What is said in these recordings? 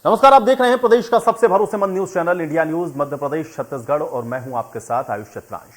नमस्कार, आप देख रहे हैं प्रदेश का सबसे भरोसेमंद news channel India news Madhya Pradesh Chhattisgarh और मैं हूं आपके साथ आयुष चित्रांश।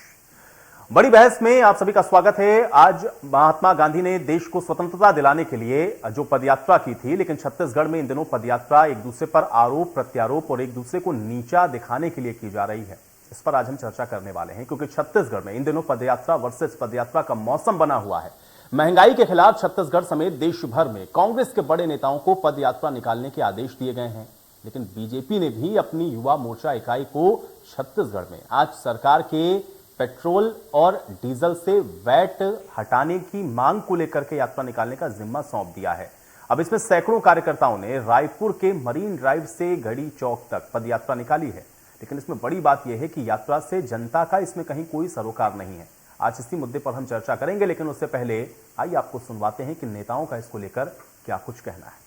बड़ी बहस में आप सभी का स्वागत है। आज महात्मा गांधी ने देश को स्वतंत्रता दिलाने के लिए जो पदयात्रा की थी, लेकिन छत्तीसगढ़ में इन दिनों पदयात्रा एक दूसरे पर आरोप प्रत्यारोप और एक दूसरे को नीचा दिखाने के लिए की जा रही है। इस पर आज हम चर्चा करने वाले हैं, क्योंकि छत्तीसगढ़ में इन दिनों पदयात्रा वर्सेस पदयात्रा का मौसम बना हुआ है। महंगाई के खिलाफ छत्तीसगढ़ समेत देश भर में कांग्रेस के बड़े नेताओं को पदयात्रा निकालने के आदेश दिए गए हैं, लेकिन बीजेपी ने भी अपनी युवा मोर्चा इकाई को छत्तीसगढ़ में आज सरकार के पेट्रोल और डीजल से वैट हटाने की मांग को लेकर के यात्रा निकालने का जिम्मा सौंप दिया है। अब इसमें सैकड़ों कार्यकर्ताओं ने रायपुर के मरीन ड्राइव से घड़ी चौक तक पदयात्रा निकाली है, लेकिन इसमें बड़ी बात यह है कि यात्रा से जनता का इसमें कहीं कोई सरोकार नहीं है। आज इसी मुद्दे पर हम चर्चा करेंगे, लेकिन उससे पहले आइए आपको सुनवाते हैं कि नेताओं का इसको लेकर क्या कुछ कहना है।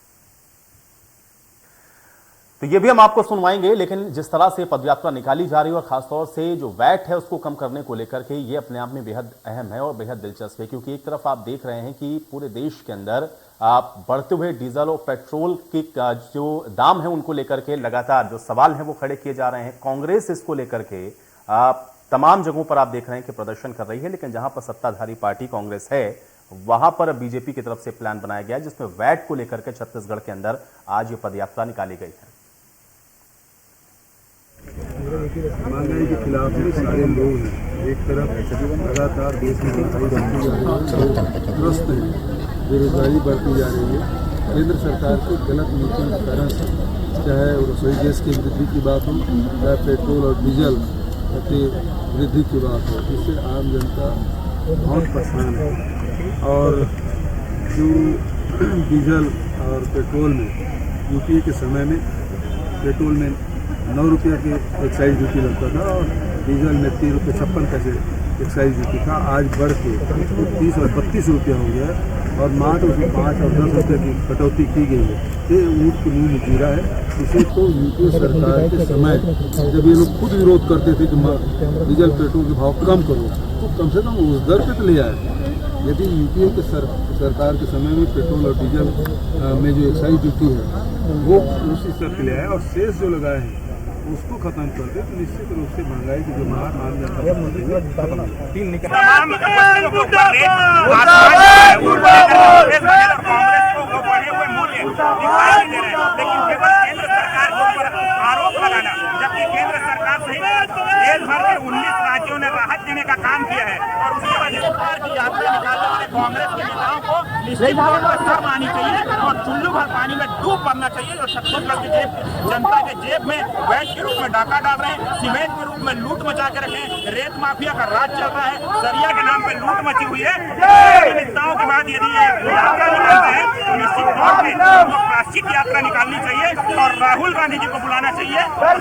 तो ये भी हम आपको सुनवाएंगे, लेकिन जिस तरह से पदयात्रा निकाली जा रही है और खासतौर से जो वैट है उसको कम करने को लेकर के, ये अपने आप में बेहद अहम है और बेहद दिलचस्प है, क्योंकि एक तरफ आप देख रहे हैं कि पूरे देश के अंदर आप बढ़ते हुए डीजल और पेट्रोल के जो दाम है उनको लेकर के लगातार जो सवाल है वो खड़े किए जा रहे हैं। कांग्रेस इसको लेकर के तमाम जगहों पर आप देख रहे हैं कि प्रदर्शन कर रही है, लेकिन जहां पर सत्ताधारी पार्टी कांग्रेस है वहां पर बीजेपी की तरफ से प्लान बनाया गया है, जिसमें वैट को लेकर के छत्तीसगढ़ के अंदर आज ये पदयात्रा निकाली गई है। महंगाई के खिलाफ में सारे लोग हैं। एक तरफ लगातार देश में ग्रस्त है, बेरोजगारी बढ़ती जा रही है। केंद्र सरकार की गलत नीतियों के कारण से, चाहे रसोई गैस की वृद्धि की बात हो, चाहे पेट्रोल और डीजल की वृद्धि की बात हो, इससे आम जनता बहुत परेशान है। और जो डीजल और पेट्रोल में यूपीए के समय में पेट्रोल में 9 रुपये की एक्साइज ड्यूटी लगता था और डीजल में 3.56 एक्साइज ड्यूटी था। आज बढ़ के 30 और 32 रुपया हो गया है और मात्र उसमें 5 और 10 रुपये की कटौती की गई है। ये ऊँट के मुँह में जीरा है। इसे तो यूपीए सरकार के समय जब ये लोग खुद विरोध करते थे कि डीजल पेट्रोल के भाव कम करो, तो कम से कम उस दर पे तो ले आए। यदि यूपीए के सरकार के समय में पेट्रोल और डीजल में जो एक्साइज ड्यूटी है वो उसी स्तर पे ले आए और शेष जो लगाए हैं उसको खत्म कर दे, तो निश्चित रूप से महंगाई की जो मार आम जनता आरोप लगाना, जबकि केंद्र सरकार सहित देश भर के 19 राज्यों ने राहत देने का काम किया है और उसके बाद सरकार की यात्रा निकालने वाले कांग्रेस के नेताओं को निश्चित तौर पर शर्म आनी चाहिए और चुल्लू भर पानी में डूब मरना चाहिए। और छत्तीसगढ़ की जनता के जेब में वैट के रूप में डाका डाल रहे हैं, सीमेंट के रूप में लूट मचा के रखे, रेत माफिया का राज चल रहा है, सरिया के नाम पे लूट मची हुई है। नेताओं के बाद यदि यात्रा निकालते हैं तो निश्चित तौर पर प्रायश्चित यात्रा निकालनी चाहिए और राहुल गांधी जी को बुलाना चाहिए, घर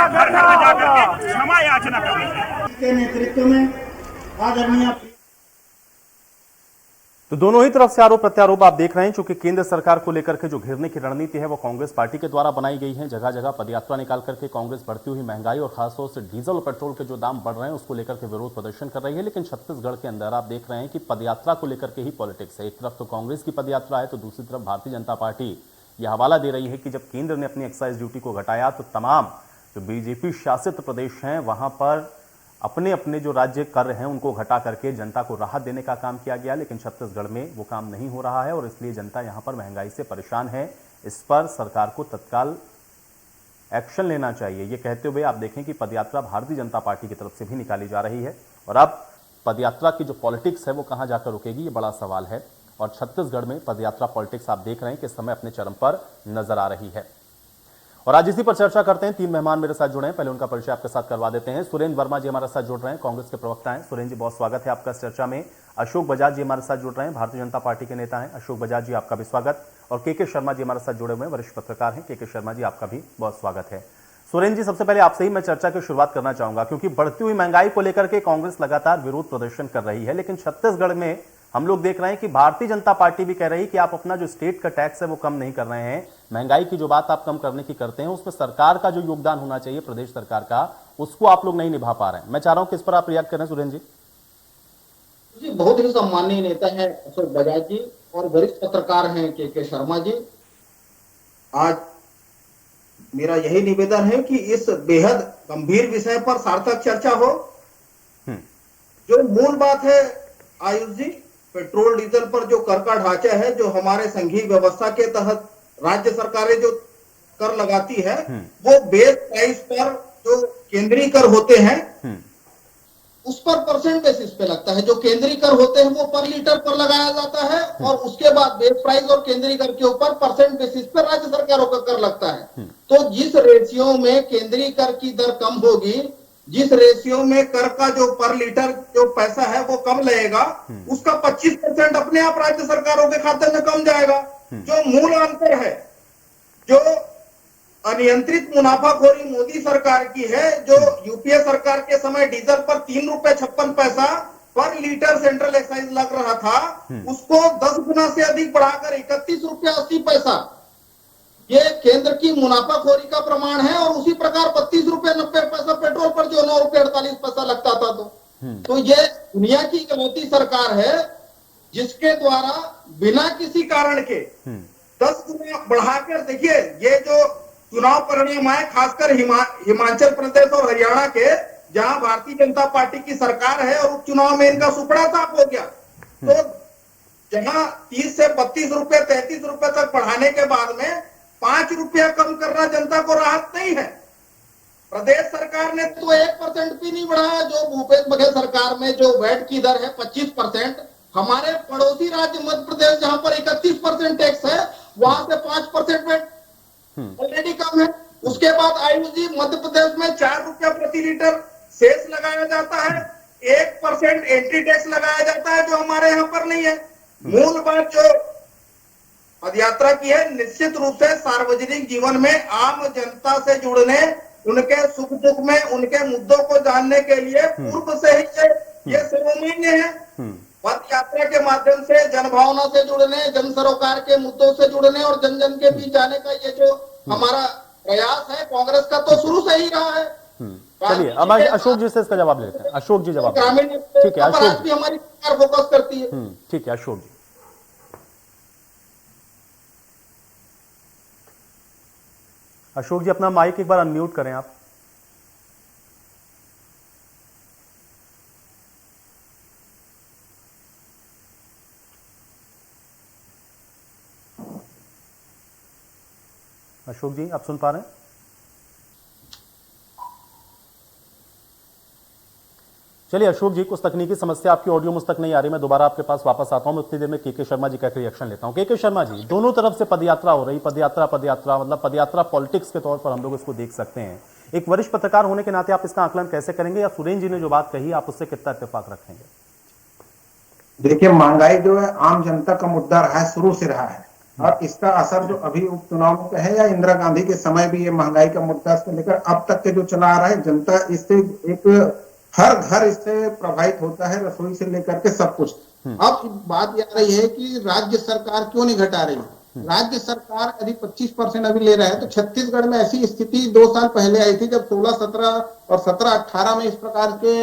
घर में जाकर के क्षमा याचना करनी चाहिए। के नेतृत्व में आदरणीय तो दोनों ही तरफ से आरोप प्रत्यारोप आप देख रहे हैं, क्योंकि केंद्र सरकार को लेकर के जो घेरने की रणनीति है वो कांग्रेस पार्टी के द्वारा बनाई गई है। जगह जगह पदयात्रा निकाल करके कांग्रेस बढ़ती हुई महंगाई और खासतौर से डीजल और पेट्रोल के जो दाम बढ़ रहे हैं उसको लेकर के विरोध प्रदर्शन कर रही है। लेकिन छत्तीसगढ़ के अंदर आप देख रहे हैं कि पदयात्रा को लेकर के ही पॉलिटिक्स है। एक तरफ तो कांग्रेस की पदयात्रा है, तो दूसरी तरफ भारतीय जनता पार्टी यह हवाला दे रही है कि जब केंद्र ने अपनी एक्साइज ड्यूटी को घटाया तो तमाम जो बीजेपी शासित प्रदेश हैं वहां पर अपने अपने जो राज्य कर रहे हैं उनको घटा करके जनता को राहत देने का काम किया गया, लेकिन छत्तीसगढ़ में वो काम नहीं हो रहा है और इसलिए जनता यहां पर महंगाई से परेशान है। इस पर सरकार को तत्काल एक्शन लेना चाहिए। ये कहते हुए आप देखें कि पदयात्रा भारतीय जनता पार्टी की तरफ से भी निकाली जा रही है और अब पदयात्रा की जो पॉलिटिक्स है वो कहां जाकर रुकेगी, ये बड़ा सवाल है। और छत्तीसगढ़ में पदयात्रा पॉलिटिक्स आप देख रहे हैं कि इस समय अपने चरम पर नजर आ रही है। और आज इसी पर चर्चा करते हैं। 3 मेहमान मेरे साथ जुड़े हैं, पहले उनका परिचय आपके साथ करवा देते हैं। सुरेंद्र वर्मा जी हमारे साथ जुड़ रहे हैं, कांग्रेस के प्रवक्ता हैं। सुरेंद्र जी, बहुत स्वागत है आपका इस चर्चा में। अशोक बजाज जी हमारे साथ जुड़ रहे हैं, भारतीय जनता पार्टी के नेता हैं। अशोक बजाज जी, आपका भी स्वागत। और के शर्मा जी हमारे साथ जुड़े हुए हैं, वरिष्ठ पत्रकार हैं। के शर्मा जी, आपका भी बहुत स्वागत है। सुरेंद्र जी, सबसे पहले आपसे ही मैं चर्चा की शुरुआत करना चाहूंगा, क्योंकि बढ़ती हुई महंगाई को लेकर के कांग्रेस लगातार विरोध प्रदर्शन कर रही है, लेकिन छत्तीसगढ़ में हम लोग देख रहे हैं कि भारतीय जनता पार्टी भी कह रही है कि आप अपना जो स्टेट का टैक्स है वो कम नहीं कर रहे हैं। महंगाई की जो बात आप कम करने की करते हैं उसमें सरकार का जो योगदान होना चाहिए, प्रदेश सरकार का, उसको आप लोग नहीं निभा पा रहे हैं। मैं चाह रहा हूं कि इस पर आप रिएक्ट करें सुरेंद्र जी। बहुत ही सम्माननीय नेता है अशोक बजाज जी और वरिष्ठ पत्रकार हैं के शर्मा जी। आज मेरा यही निवेदन है कि इस बेहद गंभीर विषय पर सार्थक चर्चा हो। जो मूल बात है आयुष जी, पेट्रोल डीजल पर जो कर का ढांचा है, जो हमारे संघीय व्यवस्था के तहत राज्य सरकारें जो कर लगाती है, वो बेस प्राइस पर जो केंद्रीय कर होते हैं उस पर परसेंट बेसिस पे लगता है। जो केंद्रीय कर होते हैं वो पर लीटर पर लगाया जाता है और उसके बाद बेस प्राइस और केंद्रीय कर के ऊपर परसेंट बेसिस पे राज्य सरकारों का कर लगता है। तो जिस रेशियो में केंद्रीय कर की दर कम होगी, जिस रेशियो में कर का जो पर लीटर जो पैसा है वो कम लगेगा, उसका 25% अपने आप राज्य सरकारों के खाते में कम जाएगा। जो मूल अंतर है, जो अनियंत्रित मुनाफाखोरी मोदी सरकार की है, जो यूपीए सरकार के समय डीजल पर 3 रुपए 56 पैसा पर लीटर सेंट्रल एक्साइज लग रहा था, उसको 10 गुना से अधिक बढ़ाकर 31 रुपया 80 पैसा, ये केंद्र की मुनाफाखोरी का प्रमाण है। और उसी प्रकार 32 रुपया 90 पैसा पेट्रोल पर जो 9 रुपया 48 पैसा लगता था। तो ये दुनिया की इकलौती सरकार है जिसके द्वारा बिना किसी कारण के 10 गुना बढ़ाकर, देखिए ये जो चुनाव परिणाम आए, खासकर हिमाचल प्रदेश और हरियाणा के, जहां भारतीय जनता पार्टी की सरकार है और उपचुनाव में इनका सुपड़ा साफ हो गया। तो जहां 30 से 32 रुपए 33 रुपए तक बढ़ाने के बाद में 5 रुपया कम करना जनता को राहत नहीं है। प्रदेश सरकार ने तो 1% भी नहीं बढ़ाया। जो भूपेश बघेल सरकार में जो वैट की दर है 25%, हमारे पड़ोसी राज्य मध्य प्रदेश जहां पर 31% टैक्स है, वहां से 5% वैट ऑलरेडी कम है। उसके बाद आयुष जी, मध्य प्रदेश में 4 रुपया प्रति लीटर सेस लगाया जाता है, 1% एंट्री टैक्स लगाया जाता है, जो हमारे यहाँ पर नहीं है। मूल बात जो पदयात्रा की है, निश्चित रूप से सार्वजनिक जीवन में आम जनता से जुड़ने, उनके सुख दुख में उनके मुद्दों को जानने के लिए पूर्व से ही ये सर्वमान्य है। पद यात्रा के माध्यम से जनभावना से जुड़ने, जन सरोकार के मुद्दों से जुड़ने और जन जन के बीच जाने का ये जो हमारा प्रयास है कांग्रेस का, तो शुरू से ही रहा है। चलिए अब अशोक जी से इसका जवाब लेते हैं। अशोक जी जवाब। ग्रामीण ठीक है अशोक भी हमारी सरकार फोकस करती है। ठीक है अशोक जी। अशोक जी अपना माइक एक बार अनम्यूट करें आप। अशोक जी आप सुन पा रहे हैं? चलिए अशोक जी, कुछ तकनीकी समस्या, आपकी ऑडियो मुझ तक नहीं आ रही, मैं दोबारा आपके पास वापस आता हूं। मैं उतनी देर में केके शर्मा जी का एक रिएक्शन लेता हूं। केके शर्मा जी, दोनों तरफ से पदयात्रा हो रही, पदयात्रा मतलब पदयात्रा पॉलिटिक्स के तौर पर हम लोग इसको देख सकते हैं। एक वरिष्ठ पत्रकार होने के नाते आप इसका आकलन कैसे करेंगे, या सुरेंद्र जी ने जो बात कही आप उससे कितना इत्तेफाक रखेंगे? देखिए, महंगाई जो है आम जनता का मुद्दा रहा है, शुरू से रहा है, और इसका असर जो अभी उपचुनाव में है या इंदिरा गांधी के समय भी ये महंगाई का मुद्दा से लेकर अब तक के जो चला आ रहा है, जनता इससे एक हर घर इससे प्रभावित होता है, रसोई से लेकर के सब कुछ। अब बात यह रही है कि राज्य सरकार क्यों नहीं घटा रही। राज्य सरकार यदि 25% अभी ले रहा है, तो छत्तीसगढ़ में ऐसी स्थिति 2 साल पहले आई थी, जब 16-17 और 17-18 में इस प्रकार के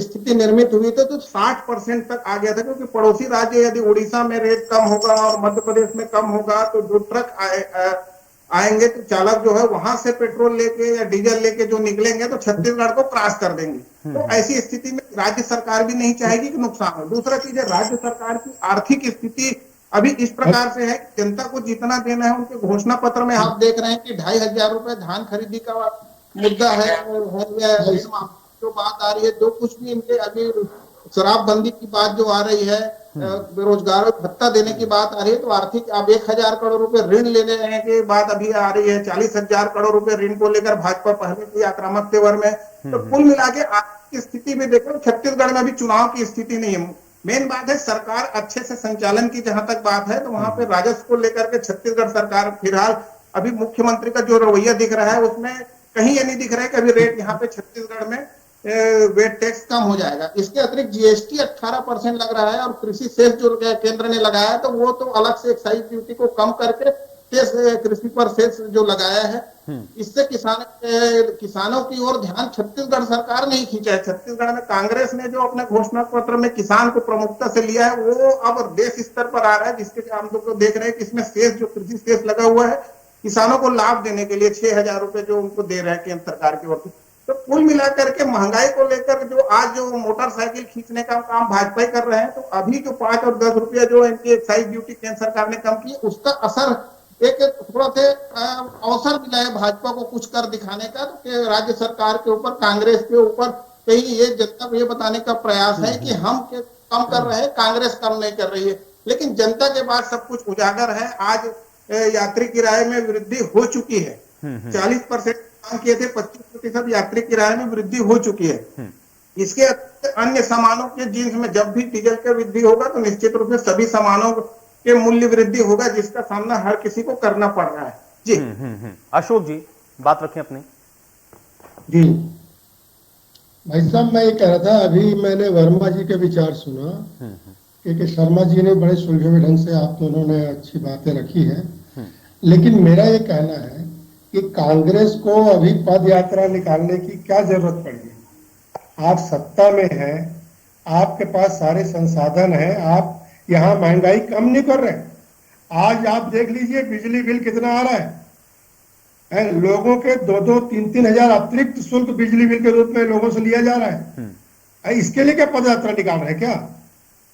स्थिति निर्मित हुई थी, तो 60% तक आ गया था। क्योंकि पड़ोसी राज्य यदि उड़ीसा में रेट कम होगा और मध्य प्रदेश में कम होगा, तो जो ट्रक आएंगे तो चालक जो है वहां से पेट्रोल लेके या डीजल लेके जो निकलेंगे तो छत्तीसगढ़ को क्रॉस कर देंगे। तो ऐसी स्थिति में राज्य सरकार भी नहीं चाहेगी कि नुकसान हो। दूसरा चीज है, राज्य सरकार की आर्थिक स्थिति अभी इस प्रकार से है, जनता को जितना देना है उनके घोषणा पत्र में आप देख रहे हैं कि 2,500 रुपए धान खरीदी का मुद्दा है, जो बात आ रही है, जो कुछ भी इनके अभी शराबबंदी की बात जो आ रही है, बेरोजगारों को भत्ता देने की बात आ रही है, तो आर्थिक अब 1,000 करोड़ रुपए ऋण लेने की बात अभी आ रही है, 40,000 करोड़ रुपए ऋण को लेकर भाजपा पहले की आक्रामक तेवर में। तो कुल मिला के आर्थिक स्थिति में देखो, छत्तीसगढ़ में अभी चुनाव की स्थिति नहीं है। मेन बात है सरकार अच्छे से संचालन की जहां तक बात है, तो वहां पे राजस्व को लेकर के छत्तीसगढ़ सरकार फिलहाल अभी मुख्यमंत्री का जो रवैया दिख रहा है उसमें कहीं ये नहीं दिख रहा है कि अभी रेट यहाँ पे छत्तीसगढ़ में वेट टैक्स कम हो जाएगा। इसके अतिरिक्त जीएसटी 18% लग रहा है, और कृषि सेस जो केंद्र ने लगाया है, तो वो तो अलग से एक्साइज ड्यूटी को कम करके कृषि पर सेस जो लगाया है, इससे किसानों की ओर ध्यान छत्तीसगढ़ सरकार नहीं खींचा है। छत्तीसगढ़ में कांग्रेस ने जो अपने घोषणा पत्र में किसान को प्रमुखता से लिया है, वो अब देश स्तर पर आ रहा है, जिसके हम लोग देख रहे हैं कि इसमें सेस जो कृषि सेस लगा हुआ है, किसानों को लाभ देने के लिए 6,000 रुपए जो उनको दे रहे हैं केंद्र सरकार की ओर से। तो कुल मिलाकर के महंगाई को लेकर जो आज जो मोटरसाइकिल खींचने का काम भाजपा ही कर रहे हैं, तो अभी जो 5 और 10 रुपया जो इनकी एक्साइज ड्यूटी केंद्र सरकार ने कम की, उसका असर एक थोड़ा से अवसर मिला है भाजपा को कुछ कर दिखाने का, तो राज्य सरकार के ऊपर, कांग्रेस के ऊपर कहीं ये जनता को ये बताने का प्रयास है कि हम कम कर रहे हैं, कांग्रेस कम नहीं कर रही है। लेकिन जनता के पास सब कुछ उजागर है। आज यात्री किराए में वृद्धि हो चुकी है। 40% काम किए थे, 25% यात्री किराए में वृद्धि हो चुकी है। इसके अन्य सामानों के जिन्स में जब भी डीजल का वृद्धि होगा तो निश्चित रूप से सभी सामानों के मूल्य वृद्धि होगा, जिसका सामना हर किसी को करना पड़ रहा है। जी अशोक जी, बात रखें अपनी। जी भाई साहब, मैं ये कह रहा था, अभी मैंने वर्मा जी के विचार सुना, क्योंकि शर्मा जी ने बड़े सुलझे हुए ढंग से आप दोनों ने अच्छी बातें रखी है। लेकिन मेरा ये कहना है कि कांग्रेस को अभी पद यात्रा निकालने की क्या जरूरत पड़ी है? आप सत्ता में हैं, आपके पास सारे संसाधन हैं, आप यहाँ महंगाई कम नहीं कर रहे। आज आप देख लीजिए बिजली बिल कितना आ रहा है, लोगों के 2-2, 3-3 हजार अतिरिक्त शुल्क बिजली बिल के रूप में लोगों से लिया जा रहा है। इसके लिए क्या पद यात्रा निकाल रहे हैं क्या?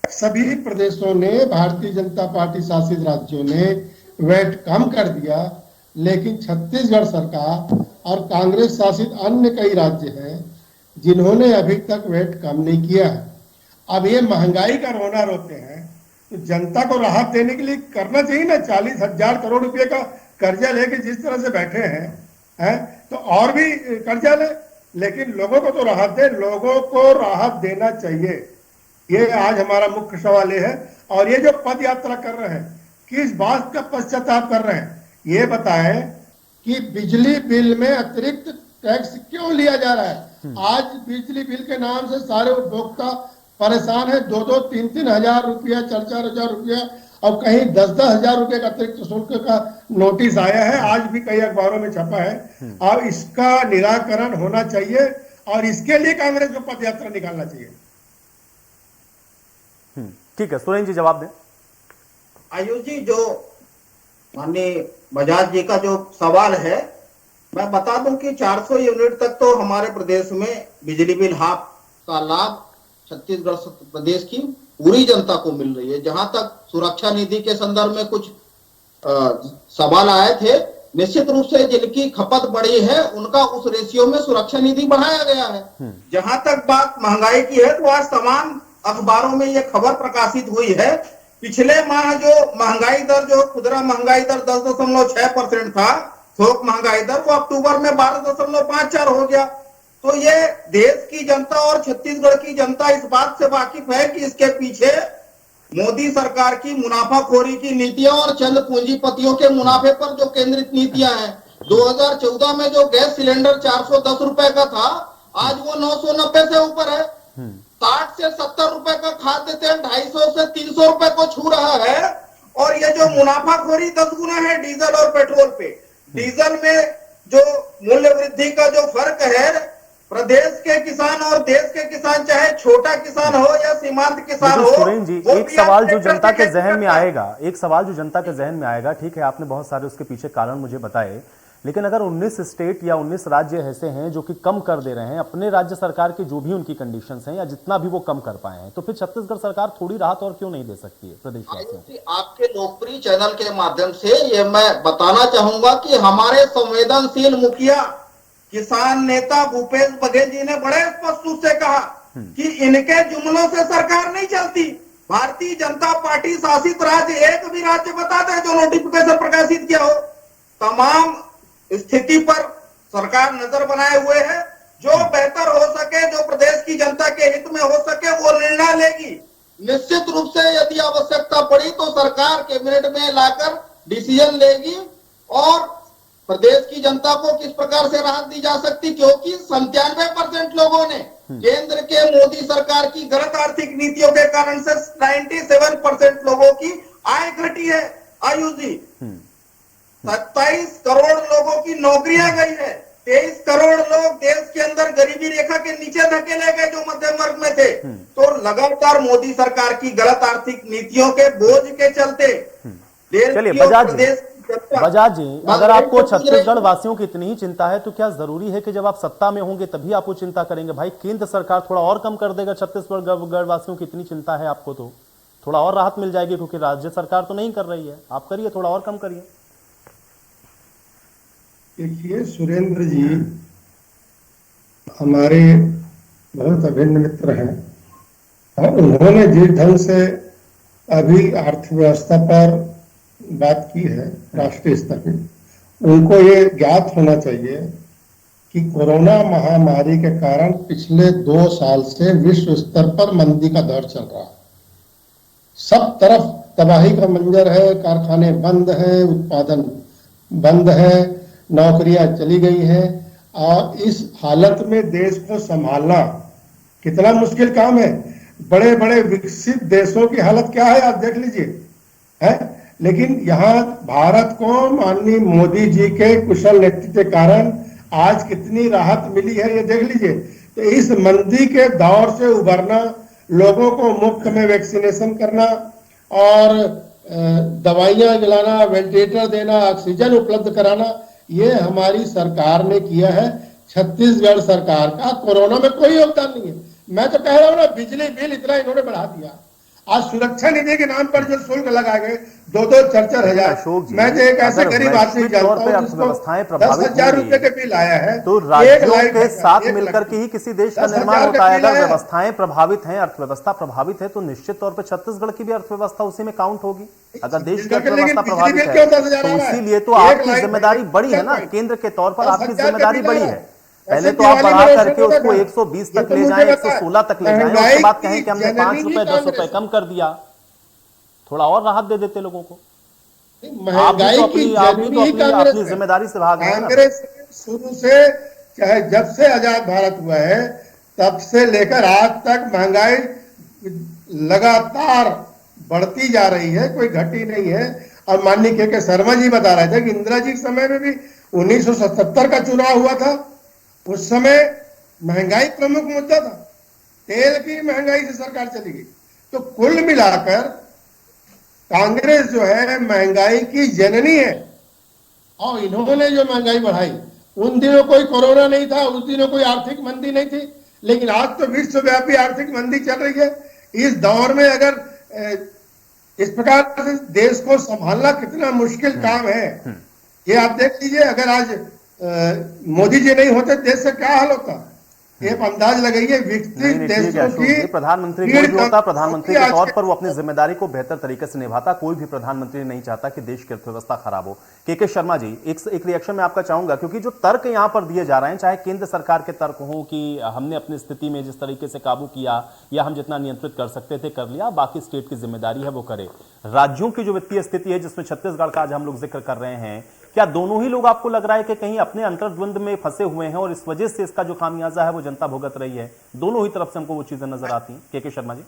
सभी प्रदेशों ने, भारतीय जनता पार्टी शासित राज्यों ने वैट कम कर दिया, लेकिन छत्तीसगढ़ सरकार और कांग्रेस शासित अन्य कई राज्य हैं जिन्होंने अभी तक वैट कम नहीं किया है। अब ये महंगाई का रोना रोते हैं, तो जनता को राहत देने के लिए करना चाहिए ना। 40,000 करोड़ रुपए का कर्जा लेके जिस तरह से बैठे हैं तो और भी कर्जा ले, लेकिन लोगों को तो राहत दे, लोगों को राहत देना चाहिए। ये आज हमारा मुख्य सवाल ये है। और ये जो पद यात्रा कर रहे हैं, किस बात का पश्चाताप कर रहे हैं ये बताएं कि बिजली बिल में अतिरिक्त टैक्स क्यों लिया जा रहा है? आज बिजली बिल के नाम से सारे उपभोक्ता परेशान है। 2-2, 3-3 हजार रुपया, 4-4 हजार रुपया, अब कहीं 10-10 हजार रुपये का अतिरिक्त शुल्क का नोटिस आया है, आज भी कई अखबारों में छपा है। और इसका निराकरण होना चाहिए और इसके लिए कांग्रेस को पद यात्रा निकालना चाहिए। ठीक है, सुरेंद्र जी जवाब दें। आयुष जी, जो माननीय बजाज जी का जो सवाल है, मैं बता दूं कि 400 यूनिट तक तो हमारे प्रदेश में बिजली बिल हाफ का लाभ छत्तीसगढ़ प्रदेश की पूरी जनता को मिल रही है। जहां तक सुरक्षा निधि के संदर्भ में कुछ सवाल आए थे, निश्चित रूप से जिनकी खपत बढ़ी है उनका उस रेशियो में सुरक्षा निधि बढ़ाया गया है। जहां तक बात महंगाई की है, तो आज तमाम अखबारों में यह खबर प्रकाशित हुई है, पिछले माह जो महंगाई दर, जो खुदरा महंगाई दर 10.6% था, थोक महंगाई दर, वो अक्टूबर में 12.54 हो गया। तो ये देश की जनता और छत्तीसगढ़ की जनता इस बात से वाकिफ है कि इसके पीछे मोदी सरकार की मुनाफाखोरी की नीतियां और चंद पूंजीपतियों के मुनाफे पर जो केंद्रित नीतियां हैं। 2014 में जो गैस सिलेंडर 410 रुपए का था, आज वो 990 से ऊपर है। 60 से 70 रुपए का खाद्य तेल 250 से 300 रुपए को छू रहा है। और ये जो मुनाफाखोरी 10 गुना है डीजल और पेट्रोल पे। डीजल में जो मूल्य वृद्धि का जो फर्क है, प्रदेश के किसान और देश के किसान, चाहे छोटा किसान हो या सीमांत किसान हो, सुरेंद्र जी, एक सवाल जो जनता के जहन में आएगा, ठीक है, आपने बहुत सारे उसके पीछे कारण मुझे बताए, लेकिन अगर 19 स्टेट या 19 राज्य ऐसे हैं जो कि कम कर दे रहे हैं, अपने राज्य सरकार की जो भी उनकी कंडीशंस हैं या जितना भी वो कम कर पाए हैं, तो फिर छत्तीसगढ़ सरकार थोड़ी राहत और क्यों नहीं दे सकती है प्रदेशवासियों को? आपके लोकप्रिय चैनल के माध्यम से ये मैं बताना चाहूंगा कि हमारे संवेदनशील मुखिया किसान नेता भूपेश बघेल जी ने बड़े स्पष्ट रूप से कहा कि इनके जुमलों से सरकार नहीं चलती। भारतीय जनता पार्टी शासित राज्य एक भी राज्य बताते हैं जो नोटिफिकेशन प्रकाशित किया हो, तमाम स्थिति पर सरकार नजर बनाए हुए है। जो बेहतर हो सके, जो प्रदेश की जनता के हित में हो सके, वो निर्णय लेगी। निश्चित रूप से यदि आवश्यकता पड़ी तो सरकार कैबिनेट में लाकर डिसीजन लेगी और प्रदेश की जनता को किस प्रकार से राहत दी जा सकती, क्योंकि 97% लोगों ने केंद्र के मोदी सरकार की गलत आर्थिक नीतियों के कारण से 97% लोगों की आय घटी है। आयुष जी, 27 करोड़ लोगों की नौकरियां गई है। 23 करोड़ लोग देश के अंदर गरीबी रेखा के नीचे धकेले गए जो मध्यम वर्ग में थे। तो लगातार मोदी सरकार की गलत आर्थिक नीतियों के बोझ के चलते चलिए बजाज जी, बजाज जी, अगर आपको छत्तीसगढ़ वासियों की इतनी ही चिंता है तो क्या जरूरी है कि जब आप सत्ता में होंगे तभी आप वो चिंता करेंगे? भाई केंद्र सरकार थोड़ा और कम कर देगा, छत्तीसगढ़ वासियों की इतनी चिंता है आपको तो थोड़ा और राहत मिल जाएगी, क्योंकि राज्य सरकार तो नहीं कर रही है। आप करिए, थोड़ा और कम करिए। देखिए सुरेंद्र जी हमारे बहुत अभिन्न मित्र हैं और उन्होंने जिस ढंग से अभी अर्थव्यवस्था पर बात की है राष्ट्रीय स्तर पे, उनको ये ज्ञात होना चाहिए कि कोरोना महामारी के कारण पिछले 2 साल से विश्व स्तर पर मंदी का दौर चल रहा है। सब तरफ तबाही का मंजर है, कारखाने बंद हैं, उत्पादन बंद है, नौकरियां चली गई हैं और इस हालत में देश को संभालना कितना मुश्किल काम है। बड़े बड़े विकसित देशों की हालत क्या है आप देख लीजिए, है। लेकिन यहाँ भारत को माननीय मोदी जी के कुशल नेतृत्व के कारण आज कितनी राहत मिली है ये देख लीजिए। तो इस मंदी के दौर से उबरना, लोगों को मुफ्त में वैक्सीनेशन करना और दवाइयां दिलाना, वेंटिलेटर देना, ऑक्सीजन उपलब्ध कराना, ये हमारी सरकार ने किया है। छत्तीसगढ़ सरकार का कोरोना में कोई योगदान नहीं है। मैं तो कह रहा हूँ ना, बिजली बिल इतना इन्होंने बढ़ा दिया। आज सुरक्षा निधि के नाम पर जो शुल्क लगाए गए 2-2, 4-4 हजार, मैं तो एक ऐसे गरीब आदमी जानता हूँ जिसको 10,000 रुपए के बिल आया है। तो राज्यों के साथ मिलकर के ही किसी देश का निर्माण होता है। अगर व्यवस्थाएं प्रभावित हैं, अर्थव्यवस्था प्रभावित है, तो निश्चित तौर पर छत्तीसगढ़ की भी अर्थव्यवस्था उसी में काउंट होगी। अगर देश की अर्थव्यवस्था प्रभावित है तो इसीलिए तो आपकी जिम्मेदारी बड़ी है ना, केंद्र के तौर पर आपकी जिम्मेदारी बड़ी है। पहले तो आप बढ़ा करके उसको 120 तक ले जाएं, 116 तक ले जाएं, उसके बाद कहें कि हमने 5 रुपए 10 रुपए कम कर दिया, थोड़ा और राहत दे देते लोगों को। महंगाई की अपनी जिम्मेदारी से भाग रहे हैं। कांग्रेस शुरू से, चाहे जब से आजाद भारत हुआ है तब से लेकर आज तक महंगाई लगातार बढ़ती जा रही है, कोई घटी नहीं है। और माननीय के शर्मा जी बता रहे थे कि इंदिरा जी के समय में भी 1977 का चुनाव हुआ था, उस समय महंगाई प्रमुख मुद्दा था, तेल की महंगाई से सरकार चली गई। तो कुल मिलाकर कांग्रेस जो है महंगाई की जननी है और इन्होंने जो महंगाई बढ़ाई, उन दिनों कोई कोरोना नहीं था, उस दिनों कोई आर्थिक मंदी नहीं थी, लेकिन आज तो विश्वव्यापी आर्थिक मंदी चल रही है। इस दौर में अगर इस प्रकार से देश को संभालना कितना मुश्किल काम है, ये आप देख लीजिए। अगर आज मोदी जी नहीं होते देश से क्या हाल होता, ये अंदाज लगाइए। विकसित देशों की प्रधानमंत्री कोई भी होता, प्रधानमंत्री के तौर पर वो अपनी जिम्मेदारी को बेहतर तरीके से निभाता। कोई भी प्रधानमंत्री नहीं चाहता कि देश की अर्थव्यवस्था खराब हो। के शर्मा जी, एक रिएक्शन में आपका चाहूंगा, क्योंकि जो तर्क यहां पर दिए जा रहे हैं, चाहे केंद्र सरकार के तर्क हो कि हमने अपनी स्थिति में जिस तरीके से काबू किया या हम जितना नियंत्रित कर सकते थे कर लिया, बाकी स्टेट की जिम्मेदारी है वो करे। राज्यों की जो वित्तीय स्थिति है जिसमें छत्तीसगढ़ का आज हम लोग जिक्र कर रहे हैं, क्या दोनों ही लोग आपको लग रहा है कि कहीं अपने अंतर्द्वंद में फंसे हुए हैं और इस वजह से इसका जो खामियाजा है वो जनता भुगत रही है? दोनों ही तरफ से हमको वो चीजें नजर आती हैं। के शर्मा जी,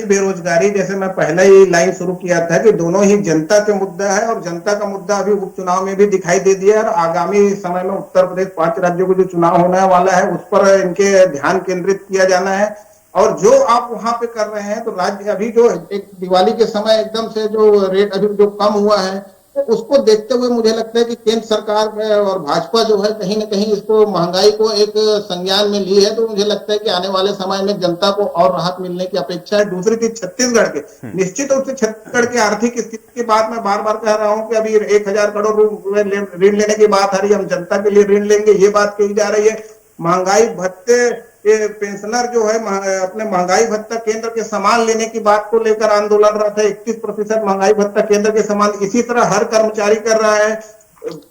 बेरोजगारी, जैसे मैं पहले ही लाइन शुरू किया था कि दोनों ही जनता के मुद्दा है और जनता का मुद्दा अभी उपचुनाव में भी दिखाई दे दिया है। और आगामी समय में उत्तर प्रदेश 5 राज्यों को जो चुनाव होने वाला है उस पर इनके ध्यान केंद्रित किया जाना है। और जो आप वहां पे कर रहे हैं, तो राज्य अभी जो एक दिवाली के समय एकदम से जो रेट अभी जो कम हुआ है, तो उसको देखते हुए मुझे लगता है कि केंद्र सरकार और भाजपा जो है कहीं ना कहीं इसको महंगाई को एक संज्ञान में ली है। तो मुझे लगता है कि आने वाले समय में जनता को और राहत मिलने की अपेक्षा है। दूसरी चीज छत्तीसगढ़ के, निश्चित रूप से छत्तीसगढ़ की आर्थिक स्थिति की बात मैं बार बार कह रहा हूं कि अभी 1,000 करोड़ रुपए ऋण लेने की बात आ रही है, हम जनता के लिए ऋण लेंगे, ये बात कही जा रही है। महंगाई भत्ते, पेंशनर जो है अपने महंगाई भत्ता केंद्र के समान लेने की बात को लेकर आंदोलनरत है। 31% महंगाई भत्ता केंद्र के समान, इसी तरह हर कर्मचारी कर रहा है।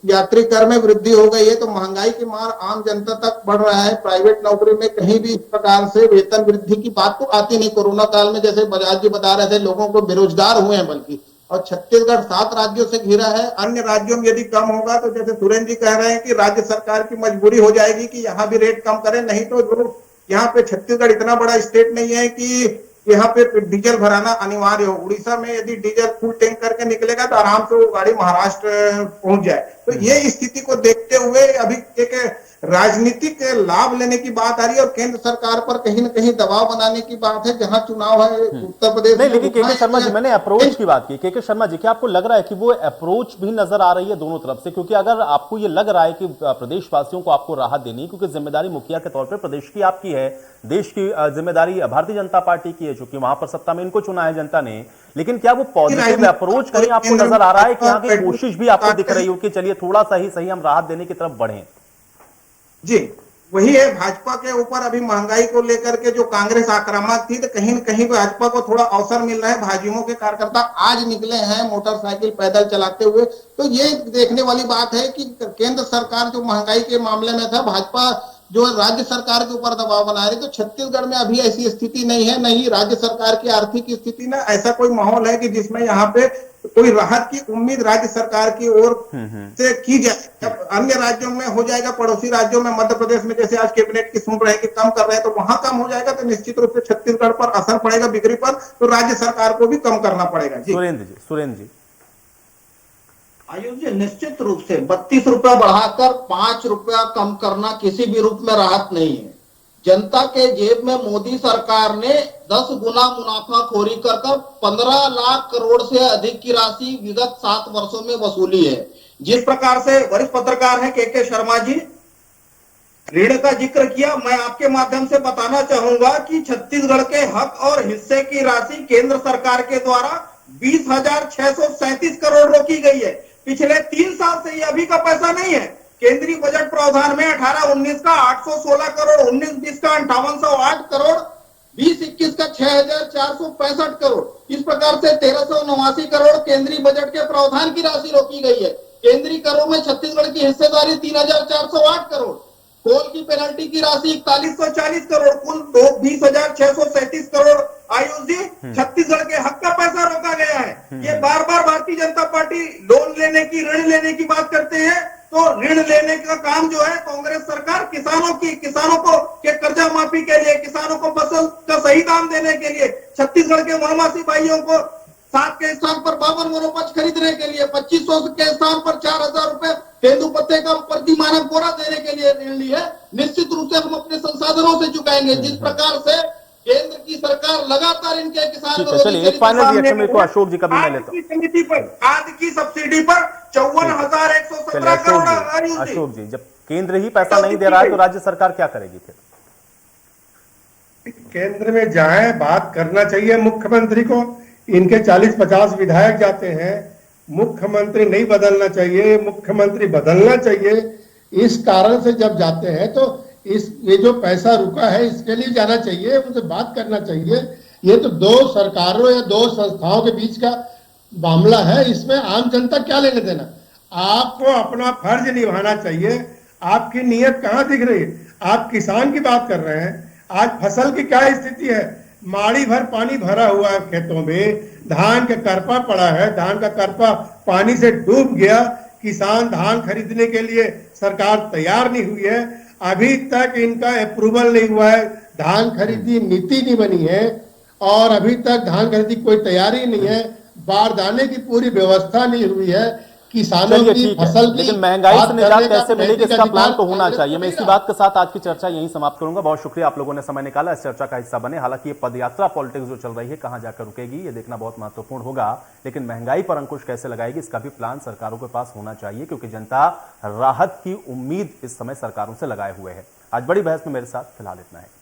यात्री कर में वृद्धि हो गई है, तो महंगाई की मार आम जनता तक बढ़ रहा है। प्राइवेट नौकरी में कहीं भी इस प्रकार से वेतन वृद्धि की बात तो आती नहीं। कोरोना काल में जैसे बजाज जी बता रहे थे, लोगों को बेरोजगार हुए हैं बल्कि, और छत्तीसगढ़ 7 राज्यों से घिरा है। अन्य राज्यों में यदि कम होगा तो जैसे सुरेंद्र जी कह रहे हैं कि राज्य सरकार की मजबूरी हो जाएगी कि यहाँ भी रेट कम करें, नहीं तो जो यहाँ पे छत्तीसगढ़ इतना बड़ा स्टेट नहीं है कि यहाँ पे डीजल भराना अनिवार्य हो। उड़ीसा में यदि डीजल फुल टैंक करके निकलेगा तो आराम से वो गाड़ी महाराष्ट्र पहुंच जाए। तो ये स्थिति को देखते हुए अभी एक राजनीतिक लाभ लेने की बात आ रही है और केंद्र सरकार पर कहीं न कहीं दबाव बनाने की बात है। जहां चुनाव है उत्तर प्रदेश नहीं, में, लेकिन केके शर्मा जी, मैंने अप्रोच की बात की। केके शर्मा जी, क्या आपको लग रहा है कि वो अप्रोच भी नजर आ रही है दोनों तरफ से? क्योंकि अगर आपको ये लग रहा है कि प्रदेशवासियों को आपको राहत देनी है, क्योंकि जिम्मेदारी मुखिया के तौर पर प्रदेश की आपकी है, देश की जिम्मेदारी भारतीय जनता पार्टी की है, चूंकि वहां पर सत्ता में इनको चुना है जनता ने, लेकिन क्या वो पॉजिटिव अप्रोच कहीं आपको नजर आ रहा है कि यहाँ की कोशिश भी आपको दिख रही हो कि चलिए थोड़ा सा ही सही हम राहत देने की तरफ बढ़े? जी, वही है। भाजपा के ऊपर अभी महंगाई को लेकर के जो कांग्रेस आक्रामक थी, तो कहीं न कहीं भाजपा को थोड़ा अवसर मिल रहा है। भाजयुमो के कार्यकर्ता आज निकले हैं मोटरसाइकिल पैदल चलाते हुए, तो ये देखने वाली बात है कि केंद्र सरकार जो महंगाई के मामले में था, भाजपा जो राज्य सरकार के ऊपर दबाव बना रही। तो छत्तीसगढ़ में अभी ऐसी स्थिति नहीं है, नहीं राज्य सरकार की आर्थिक स्थिति ना ऐसा कोई माहौल है कि जिसमें यहाँ पे कोई राहत की उम्मीद राज्य सरकार की ओर से की जाए। जब अन्य राज्यों में हो जाएगा, पड़ोसी राज्यों में मध्य प्रदेश में जैसे आज कैबिनेट की सुन रहे हैं कि कम कर रहे हैं, तो वहां कम हो जाएगा तो निश्चित रूप से छत्तीसगढ़ पर असर पड़ेगा बिक्री पर, तो राज्य सरकार को भी कम करना पड़ेगा। जी सुरेंद्र जी। आयुष जी, निश्चित रूप से 32 रुपया बढ़ाकर 5 रुपया कम करना किसी भी रूप में राहत नहीं है। जनता के जेब में मोदी सरकार ने 10 गुना मुनाफाखोरी कर 15 लाख करोड़ से अधिक की राशि विगत 7 वर्षों में वसूली है। जिस प्रकार से वरिष्ठ पत्रकार हैं केके शर्मा जी ऋण का जिक्र किया, मैं आपके माध्यम से बताना चाहूंगा कि छत्तीसगढ़ के हक और हिस्से की राशि केंद्र सरकार के द्वारा 20,637 करोड़ रोकी गई है। पिछले 3 साल से ये अभी का पैसा नहीं है। केंद्रीय बजट प्रावधान में 18-19 का 816 करोड़, 19-20 का 5808 करोड़, 20-21 का 6,465 करोड़, इस प्रकार से 1,389 करोड़ केंद्रीय बजट के प्रावधान की राशि रोकी गई है। केंद्रीय करों में छत्तीसगढ़ की हिस्सेदारी 3,408 करोड़, कोल की पेनल्टी की राशि 4140 करोड़, कुल 20,637 करोड़। आयुष जी, छत्तीसगढ़ के हक का पैसा रोका गया है। ये बार बार भारतीय जनता पार्टी लोन लेने की, ऋण लेने की बात करते हैं, तो ऋण लेने का काम जो है कांग्रेस सरकार किसानों को के कर्जा माफी के लिए, किसानों को फसल का सही दाम देने के लिए, छत्तीसगढ़ के वनवासी भाइयों को 7 के स्थान पर 52 वनोपज खरीदने के लिए, 2500 के स्थान पर 4,000 रुपए तेंदुपत्ते का प्रति मानक बोरा देने के लिए ऋण ली है। निश्चित रूप से हम अपने संसाधनों से चुकाएंगे। जिस प्रकार से केंद्र की सरकार लगातार इनके किसान चलिए एक फाइनल रिएक्शन में तो अशोक जी का भी मैं लेता हूं। समिति पर खाद की सब्सिडी पर 54,117 करोड़। अशोक जी, जब केंद्र ही पैसा नहीं दे रहा है तो राज्य सरकार क्या करेगी फिर? केंद्र में जाए, बात करना चाहिए मुख्यमंत्री को। इनके 40-50 विधायक जाते हैं, मुख्यमंत्री नहीं बदलना चाहिए, मुख्यमंत्री बदलना चाहिए। इस कारण से जब जाते हैं तो ये जो पैसा रुका है इसके लिए जाना चाहिए, उनसे बात करना चाहिए। ये तो 2 सरकारों या 2 संस्थाओं के बीच का मामला है, इसमें आम जनता क्या लेने देना। आपको अपना फर्ज निभाना चाहिए। आपकी नीयत कहाँ दिख रही है? आप किसान की बात कर रहे हैं। आज फसल की क्या स्थिति है? माड़ी भर पानी भरा हुआ है खेतों में, धान का करपा पड़ा है, धान का करपा पानी से डूब गया। किसान धान खरीदने के लिए सरकार तैयार नहीं हुई है, अभी तक इनका अप्रूवल नहीं हुआ है, धान खरीदी नीति नहीं बनी है और अभी तक धान खरीदी कोई तैयारी नहीं है, बारदाने की पूरी व्यवस्था नहीं हुई है। किसानों की फसल की, लेकिन महंगाई से निजात कैसे मिलेगी इसका प्लान तो होना चाहिए। मैं इसी बात के साथ आज की चर्चा यहीं समाप्त करूंगा। बहुत शुक्रिया आप लोगों ने समय निकाला, इस चर्चा का हिस्सा बने। हालांकि ये पदयात्रा पॉलिटिक्स जो चल रही है कहां जाकर रुकेगी ये देखना बहुत महत्वपूर्ण होगा, लेकिन महंगाई पर अंकुश कैसे लगाएगी इसका भी प्लान सरकारों के पास होना चाहिए, क्योंकि जनता राहत की उम्मीद इस समय सरकारों से लगाए हुए है। आज बड़ी बहस में मेरे साथ फिलहाल इतना है।